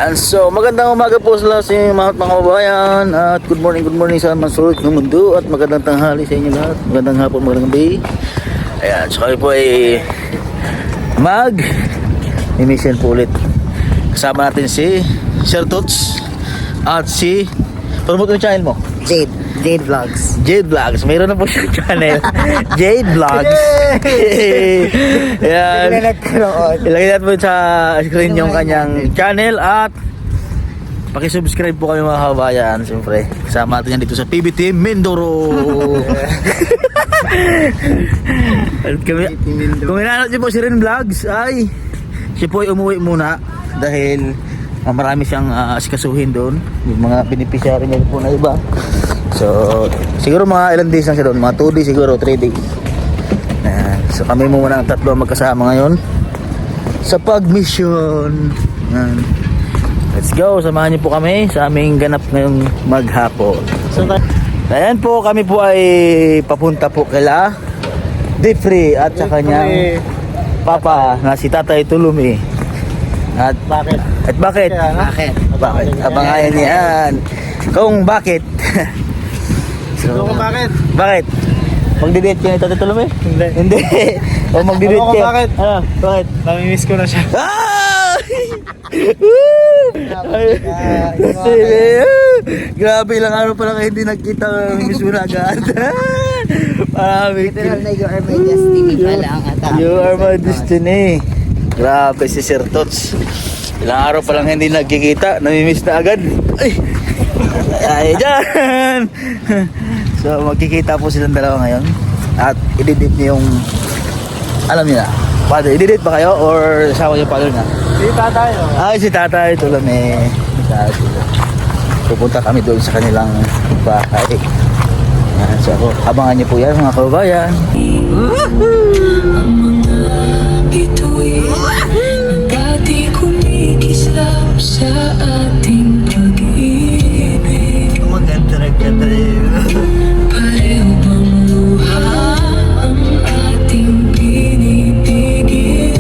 Ayan, so magandang umaga po sa lahat sa inyo mga kababayan. At good morning sa masulot ng mundo. At magandang tanghali sa inyo lahat. Magandang hapon, magandang gabi. Ayan, so kami po ay mission po ulit. Kasama natin si Sir Tots at si, promote mo yung channel mo? Jade Vlogs. Jade Vlogs. Mayroon na po siyang channel. Jade Vlogs. Ayan. Ilagay natin po sa screen yung kanyang channel at pakisubscribe po kami mga kabayan. Siyempre, kasama natin yan dito sa PBT Mindoro. At kami, kung hinanap niyo po si Ren Vlogs ay siya po ay umuwi muna dahil marami siyang asikasuhin doon. Yung mga beneficiary niya po na iba. So, siguro mga ilang days lang siya doon. Mga 2 days siguro, 3 days. So, kami muna ang tatlo magkasama ngayon sa pag-mission. Let's go. Samahan niyo po kami sa aming ganap ngayong maghapon. So, ayan po, kami po ay papunta po kila Defree at sa kanyang papa na si Tatay Tulumi. At bakit? Bakit? Abangayan niyan. Kung bakit? So, bakit? Bakit? Magdi-date ka ni Tatay Tulumi? Hindi. O magdi-date ka? Bakit? Bakit? Namimiss ko na siya. Grabe, ilang araw pa lang hindi nagkita. Miss mo na agad. You are my destiny pala ang ata. You are my destiny. Grabe si Sir Tots. Ilang araw pa lang hindi nagkikita. Namimiss na agad. Ay, dyan. So magkikita po silang dalawa ngayon. At i-date niyo yung, alam niyo na, father, i-date ba kayo or asawa niyo father na? Si tatay. Ay, si Tatay Tulumi. Pupunta kami doon sa kanilang bahay. So ako, abangan niyo po yan mga kababayan. Ang mga bituin ang dati kumikislap sa ating pag-ibig. Maganda. Pareho bang luha ang ating binibigin?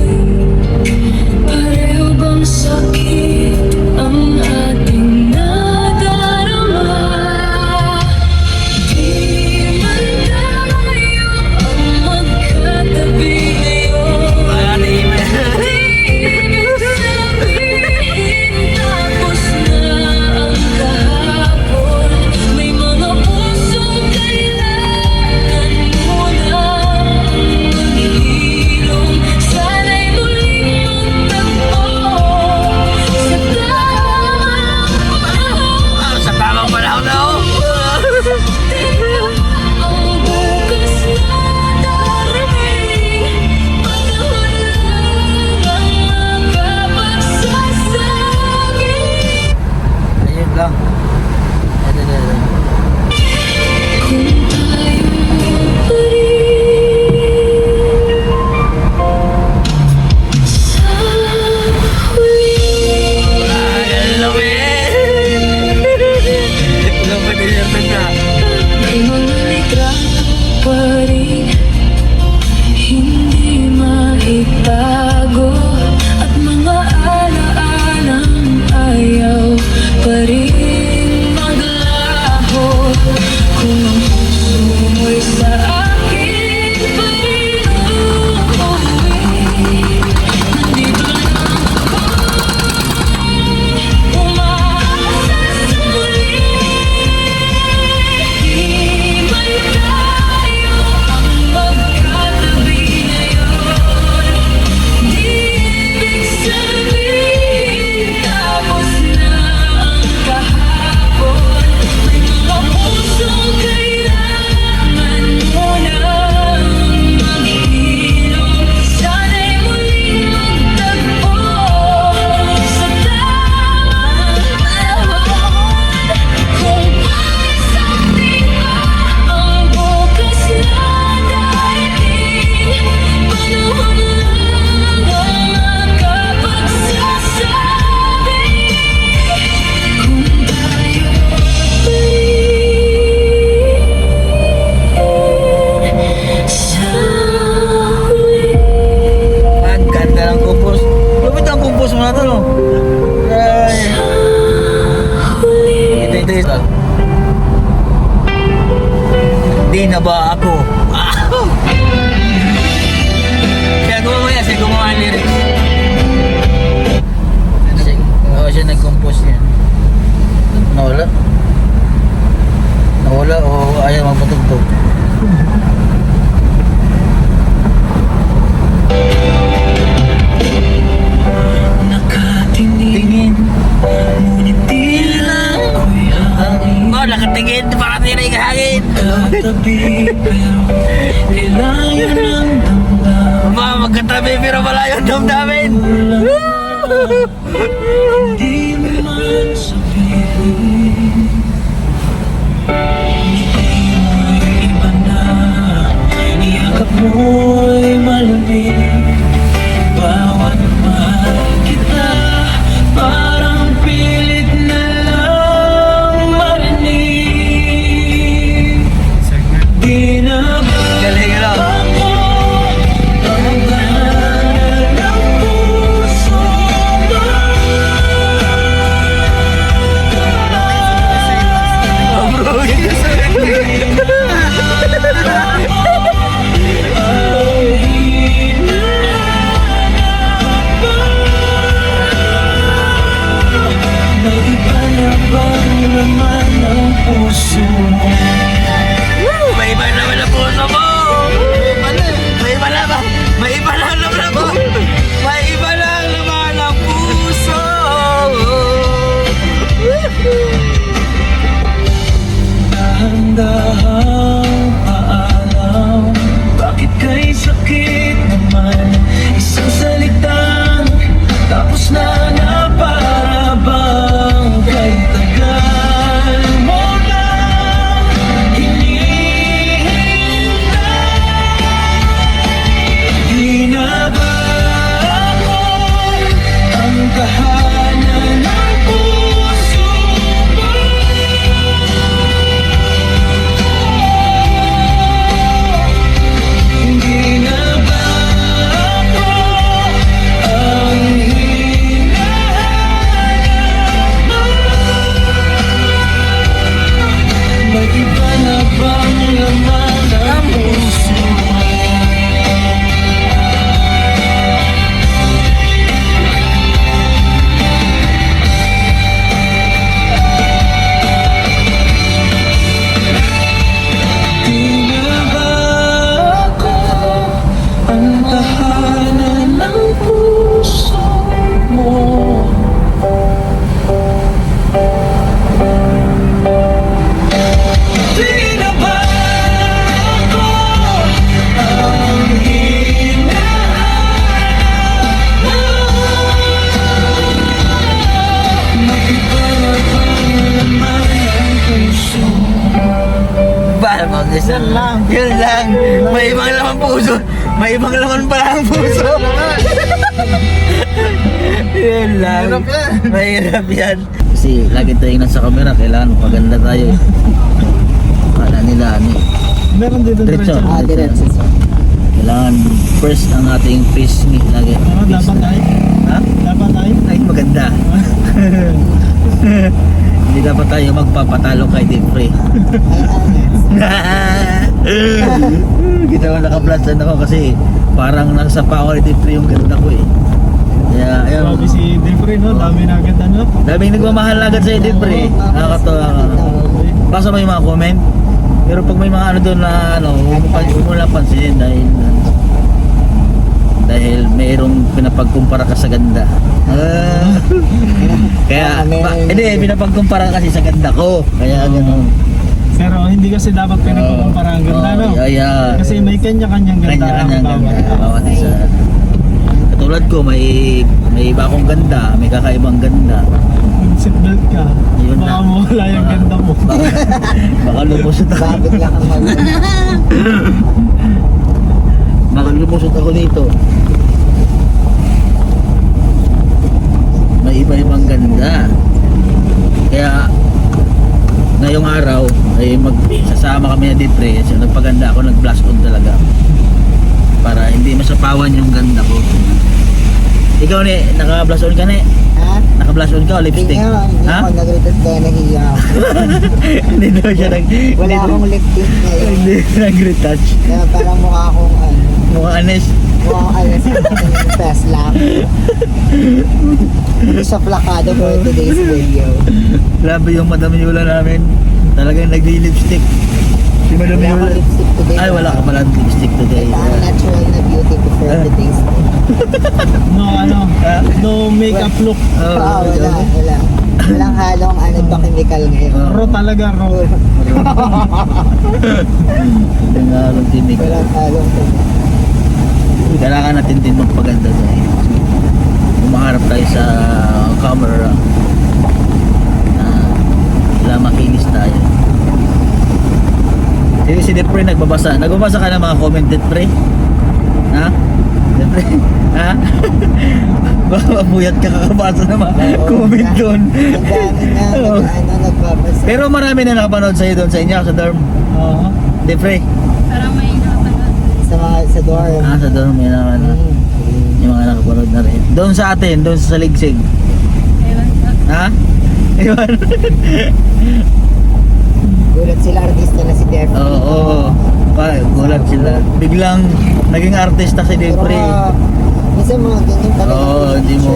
Pareho bang sakit ang ating nadarama? Di man tayo ang magkatabi ngayon. Di ibig sabihin tapos na ang kahapon. May mga na ba ako? Siya gumawa ng lyrics. Siya nag-compose yan. Nawala? Nawala o ayaw magpatugtog? Nakatingin, ngunit tila ako'y hangin. Oh, nakatingin, pakatiray ka hangin. Katabi, pero ilayo ng damdamin. Magkatabi pero malayo ang damdamin. Di mo man sabihin, ngiti mo'y iba na, iyakap mo'y malamig. Bawat mahal kita, parang pilit na lang marinig. Di na ba Galing ano? ako ang gana ng puso mo? May iba na bang laman ng puso mo? May iba naman ang puso mo. May iba na ba? May iba na naman po. May iba na naman ang puso. Dahan-dahang paalam, bakit kay sakit naman? Isang salitang tapos na para bang kay tagal mo lang hinihintay. Di na ba ako ang tahanan ng puso mo? Hindi na ba ako ang hinahanap mo? May iba na bang laman ang puso mo? Di na ba ako ang tahanan ng puso mo? Di na ba ako ang hinahanap mo? May iba na bang laman ang puso mo? Ba, yun lang. Yun lang. May ibang laman puso. May ibang laman pala ang puso. Yun lang. Mahirap yan. Mahirap yan. Kasi lagi tayong nasa camera, kailangan maganda tayo. Kala nila ano eh. Meron dito Diretso. diretso. Kailangan first ang ating face me lagi. Dapat tayo. Ha? Dapat tayo. Ay, maganda. Hindi dapat tayo magpapatalo kay Dipre. Kita ko naka-flatsan ako kasi parang nasa pa ni Dipre yung ganda ko eh. Kaya ayun. Grabe si Dipre, no? Dami na agad ano. Daming nagmamahal agad sa Dipre. Nakakatawa ka. Basta may mga comment. Pero pag may mga ano doon na ano, huwag mo lang pansinin dahil mayroong pinapagkumpara ka sa ganda. Kaya hindi pinapagkumpara kasi sa ganda ko. Kaya ganoon. Pero hindi kasi dapat pinagkukumpara ang ganda, no? Kasi may kanya-kanyang ganda. Kanya-kanyang ang bawat ganda. tao. Bawat isa. Katulad ko, may iba akong ganda, may kakaibang ganda. Mag-seatbelt ka. Yun Baka na. mawala yung ganda mo. Baka lumusot ako. Baka lumusot ako dito. May iba-ibang ganda. Kaya ngayong araw ay magsasama kami na Dipre. So, nagpaganda ako, nag-blast on talaga para hindi masapawan yung ganda ko. Ikaw ni, naka-blush on ka ni? Ha? Naka-blush on ka o Hindi lipstick? nga, hindi Ha? ako nag-retouch kaya nahiya ako. Hindi daw siya Wala akong lipstick ngayon. Hindi nag-retouch. Kaya parang mukha akong Mukhang anes. mukha akong alas ng fast lang. Hindi siya plakado for today's video. Grabe yung Madam Yula namin. Talagang nagli-lipstick. Si Madam Wala Yula. akong lipstick today. Ay, wala ka pala lipstick today. Ito ang natural na beauty ko for today's day. No, Ah. no makeup look. Ah, wala. Walang halong chemical ngayon. Raw talaga, raw. Hindi nga alam tinig. Walang halong Kailangan natin din magpaganda dahil umaharap tayo sa camera na wala makinis tayo. Si Depre nagbabasa. Nagbabasa ka ng mga comment, Depre? Ha? Depre? Ha? Baka mabuyat ka kakabasa ng mga comment doon. Ang dami na nagbabasa. Pero marami na nakapanood sa'yo doon sa inyo, sa dorm. Oo. Depre? Parang may nakapanood. Sa dorm. Sa dorm yun naman. Yung mga nakapanood na rin. Doon sa atin, doon sa Saligsig. Ewan ko. Ha? Ewan. Gulat sila artista na si Def. Oo. Gulat sila. Biglang naging artista si Pero Depre. minsan mga ganyan talaga. Oo, hindi mo.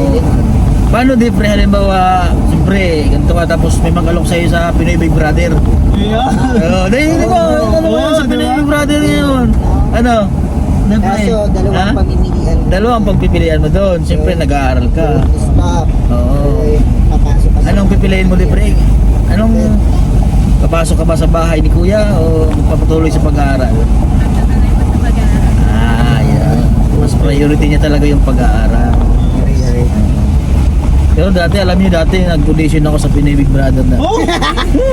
Paano Depre? Halimbawa, siyempre, ganito ka tapos may magalok sa'yo sa Pinoy Big Brother. Yeah. Oo, dahil di ba? Ano ba Oo, sa Pinoy diba? Big Brother yun? Ano? Depre? Kaso dalawang Ha? pamimilian. Dalawang pagpipilian mo doon. Siyempre, nag-aaral ka. Stop. Oo. Papasok ka sa- Anong pipiliin mo, Depre? Anong papasok ka ba sa bahay ni Kuya o papatuloy sa pag-aaral? Magtatanay pa sa pag-aaral. Yan. Mas priority niya talaga yung pag-aaral. Pero dati, alam niyo dati, nag-audition ako sa Pinoy Big Brother na. Oh!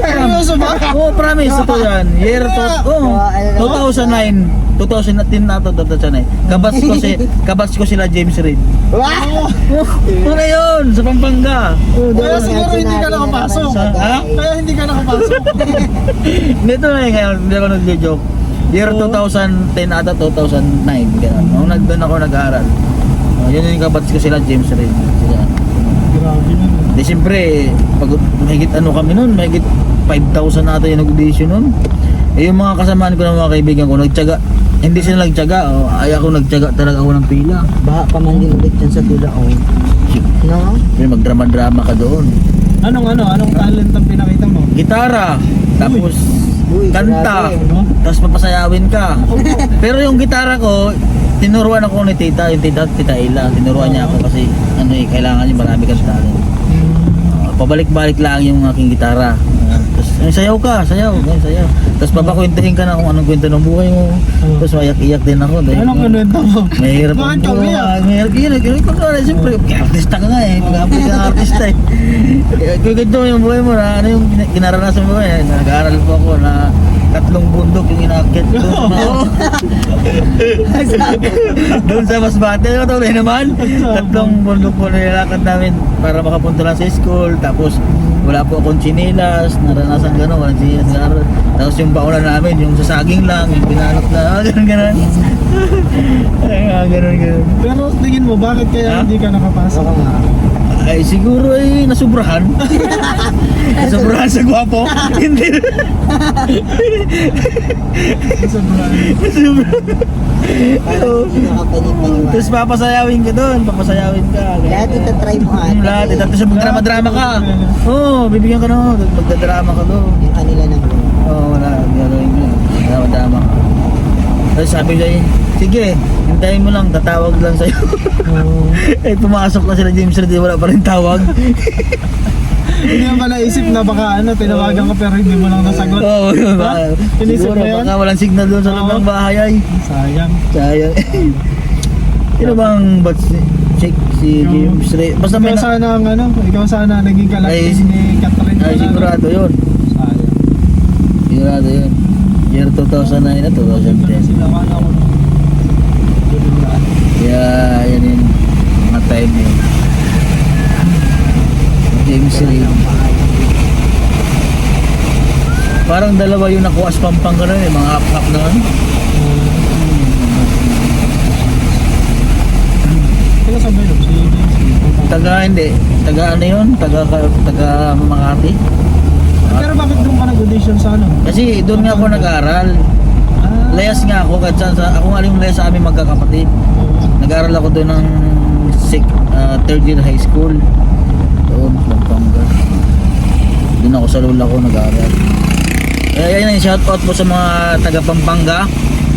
Seryoso ba? Oh, promise, ito yan. Year 2009. 2010 na ito, 2009. Kabats ko sila James Reid. Wow! Ano yun? Sa Pampanga. Kaya siguro hindi ka nakapasok. Ha? Kaya hindi ka nakapasok. Dito na eh, ngayon, hindi ako nag-joke. Year 2010 ata, 2009. Ganun. Nung nagdoon ako nag-aaral. Yun yung kabats ko sila James Reid. Sila. Grabe na. Di siyempre, pag mahigit ano kami nun, mahigit 5,000 na ata yung nag-audition nun. Eh yung mga kasamaan ko ng mga kaibigan ko, nagtyaga. Hindi sila nagtyaga, ay ako nagtyaga talaga ako ng pila. Baka pa man din ulit dyan sa tula ko. No? Pero magdrama-drama ka doon. Anong talent ang pinakita mo? Gitara, tapos Uy, kanta, grabe, no? tapos papasayawin ka. Pero yung gitara ko, tinuruan ako ni tita, yung tita Ila, tinuruan niya ako kasi ano eh, kailangan niya marami kang talent. Pabalik-balik lang yung aking gitara. Tapos sayaw ka, sayaw. Tapos papakwentuhin ka na kung anong kwento ng buhay mo. Tapos mayak-iyak din ako. Dahil Anong kanwenta mo? mahirap Bakit ang ka buhay. umiyak? Mahirap yun. Kung siyempre, artista ka nga eh. Pag-apply ka ng artista eh. Kung ganito yung buhay mo na ano yung ginaranasan mo eh. Nag-aaral po ako na 3 bundok yung inaakit doon. Oo. Doon sa Masbate, ito rin naman. 3 bundok po nilakad namin para makapunta lang sa school. Tapos wala po akong chinelas, naranasan gano'n, walang chinelas gano'n. Tapos yung bakulan namin, yung sa saging lang, yung binalot na, gano'n. Gano'n. Pero tingin mo, bakit kaya Ha? hindi ka nakapasok? Oo nga. Ay, siguro ay nasubrahan. Nasubrahan sa gwapo. Hindi. Sobrang. Parang hindi nakapaniwala. Tapos papasayawin ka doon, papasayawin ka. Lahat itatry mo ata. Lahat, tapos magdrama-drama ka. Oo, bibigyan ka na, magdadrama ka doon. Yung kanila naman. Oo, wala, gagawin ko. Drama-drama ka. Tapos sabi ko, sige, hintayin mo lang, tatawag lang sa'yo. Eh, pumasok na sila James Reid, wala pa rin tawag. Hindi mo ba naisip na baka tinawagan ka pero hindi mo lang nasagot? Oo, yun. Ha? Inisip Siguro, mo yan? baka walang signal doon sa loob ng bahay ay. Sayang. Sayang. Sino bang batch check si James Reid? Basta may Ikaw sana naging Ay, kalapit ni Catherine. ay, sigurado yun. Sayang. Sigurado yun. Year 2009 na 2010. Sila akala ko nung biglaan. Kaya, yan yun. Mga time yun. James Reid. Parang dalawa yung nakuha sa Pampang ka nun eh. Mga hap-hap na ano. Sila sa Belom, si Hindi. Taga ano yun? Taga Makati. Pero bakit doon ka nag-audition sa ano? Kasi doon nga ako nag-aral. Layas nga ako, kahit ako nga yung layas sa amin magkakapatid. Nag-aral ako doon ng third year high school. Doon, Pampanga. Doon ako sa lula ko nag-aral. Kaya yan, shout out po sa mga taga Pampanga,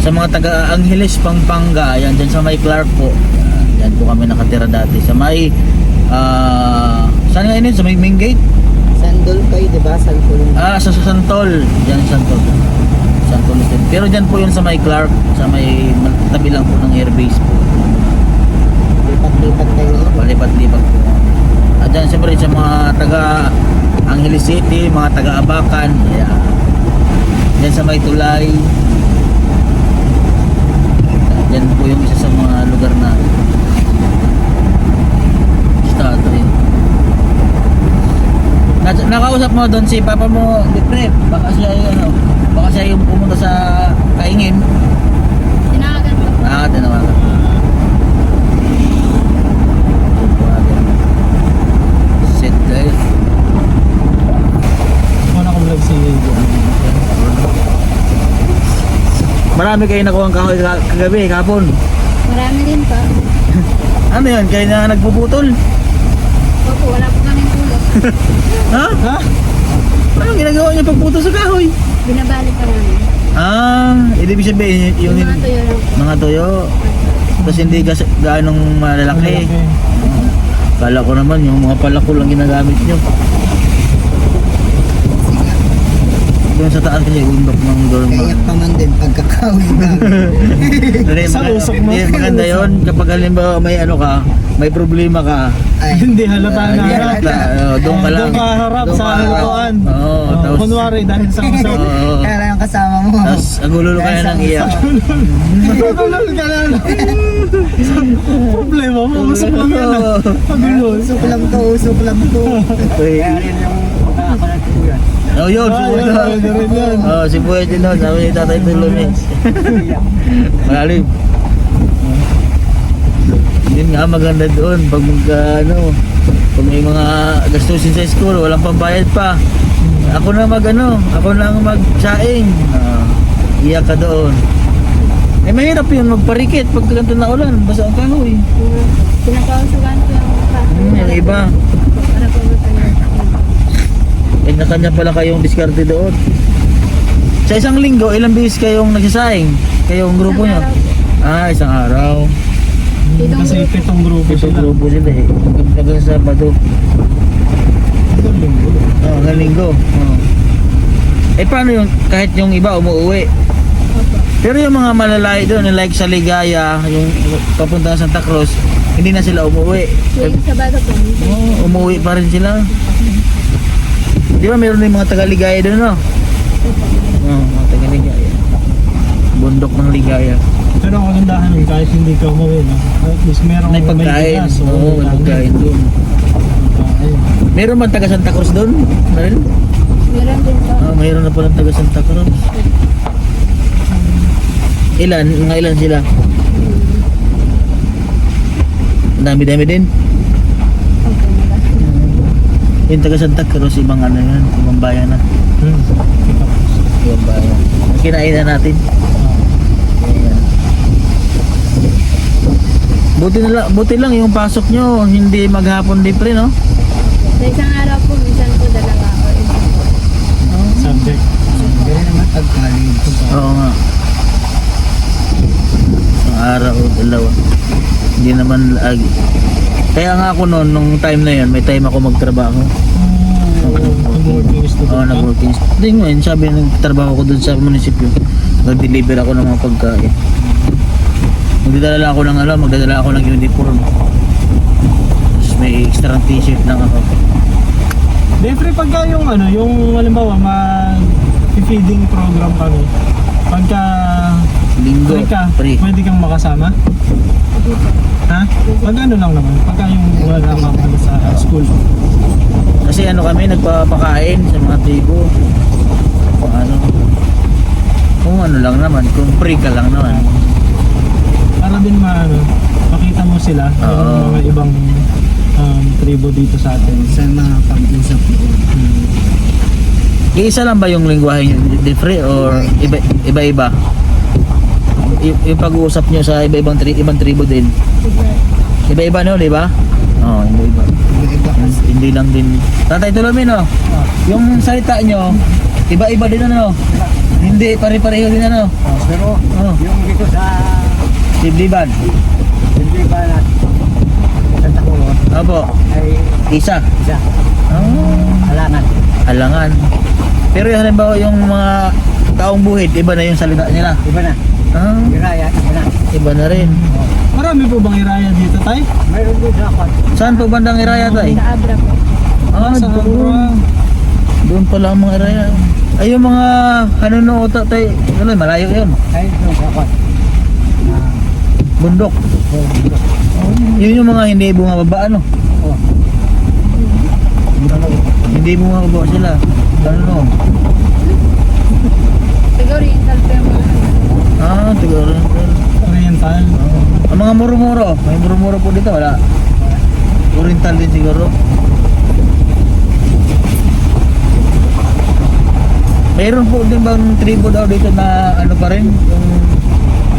sa mga taga Angeles, Pampanga. Yan, dyan sa may Clark po. Yan po kami nakatira dati. Sa may, saan nga yun? Sa may main gate? Sandol kayo, di ba? Sandol. Sa Santol. Diyan Santol. Santol din. Pero diyan po yun sa may Clark, sa may tabi lang po ng airbase po. Lipat-lipat kayo. Palipat-lipat po. At diyan siyempre sa mga taga Angeles City, mga taga Abacan. Yeah. Diyan sa may Tulay. Diyan po yung isa sa mga lugar na start rin. Nakausap mo doon si papa mo, Dipre, baka siya yung pumunta sa Kaingin. Tinawagan ko po. Tinawagan. Set guys. Ano akong vlog si Marami kayo nakuha ang kahoy kagabi, kahapon. Marami din pa. Ano yun? Kayo na nagpuputol? Opo, wala po kaming tulog. Ha? Ha? Anong ginagawa niyo pagputol sa kahoy? Binabalik pa namin. Ibig sabihin Yung yung mga tuyo lang po. mga tuyo. Tapos hindi gaanong malalaki. Kala ko naman yung mga palako lang ginagamit nyo. Doon sa taas kasi undok ng dorm. Kaya pa man din pagkakawin namin. Sa usok mo. Maganda yun kapag halimbawa may ano ka, may problema ka. Ay, Hindi halata na Hindi harap. halata. Doon ka lang. Doon ka harap Doon sa ka harap. lutuan. Oo, tapos Kunwari dahil sa usok. Oo. kaya yung kasama mo. Tapos agulolo ka na ng iyak. Pagulol ka lang. Problema mo, usok lang yan. Pagulol. Usok lang to, usok lang to. Oh, yun, si Buhay Ayun, na. rin yan. Oh, si Buhay din nun. Sabi ni Tatay Tulong eh. Malalim. Yun nga, maganda doon. Pag pag may mga gastusin sa school, walang pambayad pa. Ako na ako na magsaing. Iyak ka doon. Mahirap yun magparikit pag ganito na ulan. Basta ang kahoy. Pinakausugan ko yung kaso. Yung iba. Para po tayo. Kanya pala kayong diskarte doon. Sa isang linggo, ilang beses kayong nagsasaing? Kayong grupo nyo? Isang araw. Kasi pitong grupo Ito sila. grupo sila eh. Hanggang Sabado. Hanggang linggo. Paano yung kahit yung iba umuwi? Pero yung mga malalayo doon, like sa Ligaya, yung papunta sa Santa Cruz, hindi na sila umuwi. Tuwing Sabado po. Umuwi pa rin sila. Di ba meron din mga taga-Ligaya doon, no? Mga taga-Ligaya. Bundok ng Ligaya. Pero ang kagandahan nun, kahit hindi ka umuwi, no? At least merong May pagkain. bigas, Oo, may pagkain doon. Pagkain. Meron man taga Santa Cruz doon? Meron? Meron din po. Mayroon na pala taga Santa Cruz. Ilan? Mga ilan sila? Ang dami-dami din. Okay, nila. Yung taga Santa Cruz, ibang ano yan, ibang bayan na. Ibang bayan. Kinain na natin. Ayan. Buti lang yung pasok nyo, hindi maghapon din pre, no? Sa isang araw po, minsan po dalawa o isang po. Subject. Hindi naman pag-college. Oo nga. Isang araw o dalawa. Hindi naman lagi. Kaya nga ako noon, nung time na yun, may time ako magtrabaho. Nag-working student ka? Nag-working. Hindi ngayon, sabi nagtrabaho ko dun sa munisipyo. Nag-deliver ako ng mga pagkain. Magdadala ako ng uniform. Tapos may extra t-shirt lang ako. Di, free pagka yung yung halimbawa feeding program kami. Pagka Linggo, free ka, free. pwede kang makasama? Ha? Pag ano lang naman, pagka yung wala kang sa school. Kasi kami, nagpapakain sa mga tribo. Kung ano lang naman, kung free ka lang naman. Para din makita mo sila, Oo. yung mga ibang tribo dito sa atin. Sa mga pag-usap doon. Iisa lang ba yung lingwahe nyo? Different or iba-iba? Yung pag-uusap nyo sa ibang tribo din? Iba-iba no, di ba? Oo, iba-iba. Iba kasi. Hindi lang din. Tatay Tolomin, no? Yung salita nyo, iba-iba din ano? Hindi, pare-pareho din ano? Pero Oh, yung dito sa dibdiban. hindi ba na sa Takulo Opo, ay isa. isa. Oh, Alangan. alangan. Pero yung halimbawa yung mga taong buhid, iba na yung salita nila. Iba na. Ah, Iraya, iba na. iba na rin. Marami po bang iraya dito, tay? Mayroon din dapat. Saan po bandang Iraya tay? Sa Abra po. Ah, Sa doon. Doon pala ang mga Iraya. Ay, yung mga hanunuota tay, ano, malayo yun. Ay, doon dapat. Bundok. Yun yung mga hindi bumababa, ano? Oh. Hindi bumababa sila. Ano no? Taga Oriental po yung mga Ah, siguro. Oriental. Ang mga muro-muro. May muro-muro po dito, wala. Oriental din siguro. Mayroon po din bang tribo daw dito na ano pa rin? Yung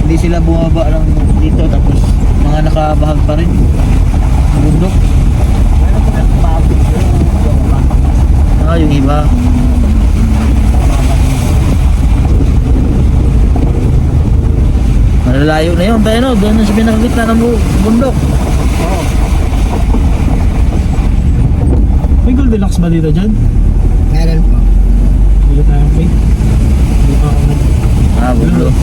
hindi sila bumaba lang dito tapos mga nakabahag pa rin. Bundok. Ah, yung iba. Malalayo na yun, tayo no, doon na sa pinakagitna ng bundok. May Goldilocks ba dito dyan? Meron po. Dito tayo, okay? Hindi pa ako Ah, bundok.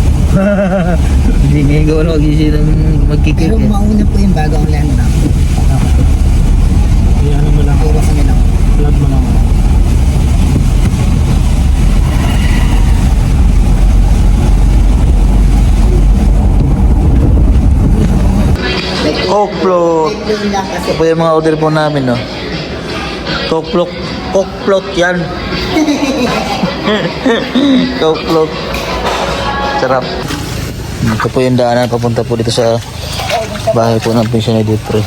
Hindi ngayon gawa na mag-isip ng magkikik Pero eh. mauna po yung bagong landmark. ano mo lang. Puro kami lang. Vlog mo lang. Coke float. Plain lang kasi. Ito po yung mga order po namin, no? Coke float. Coke float yan. Coke float. Sarap. Ito po yung daanan papunta po dito sa bahay po ng pension ni Dipre.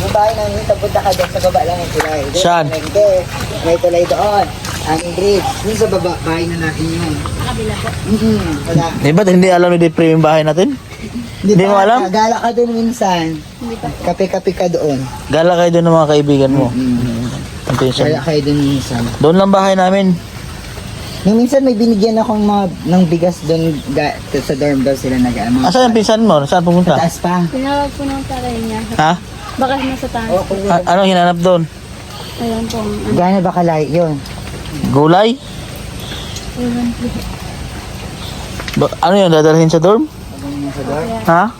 Yung bahay namin, tapunta ka dyan sa baba lang yung tulay. Doon, Saan? Hindi, may tulay doon. Ang bridge. Yung sa baba, bahay na natin yun. kabila po. Wala. Di ba hindi alam ni Dipre yung bahay natin? Hindi mo alam? Gala ka doon minsan. Hindi pa. Kape-kape ka doon. Gala kayo doon ng mga kaibigan mo. Ang pension. Gala kayo doon minsan. Doon lang bahay namin. Nung minsan may binigyan akong mga ng bigas doon sa dorm daw sila nag-ano. Asan ang pinsan mo? Saan pupunta? Taas pa. Tinawag po ng tatay niya. Ha? Baka nasa taas. Anong hinanap doon? Ayun po. Gano'n ba kalayo yun? Gulay? Ayun po. Ano yun? Dadalhin sa dorm? Ha?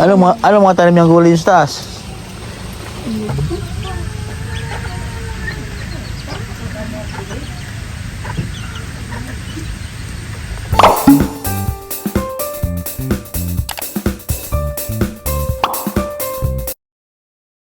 Anong mga tanim yung gulay sa taas?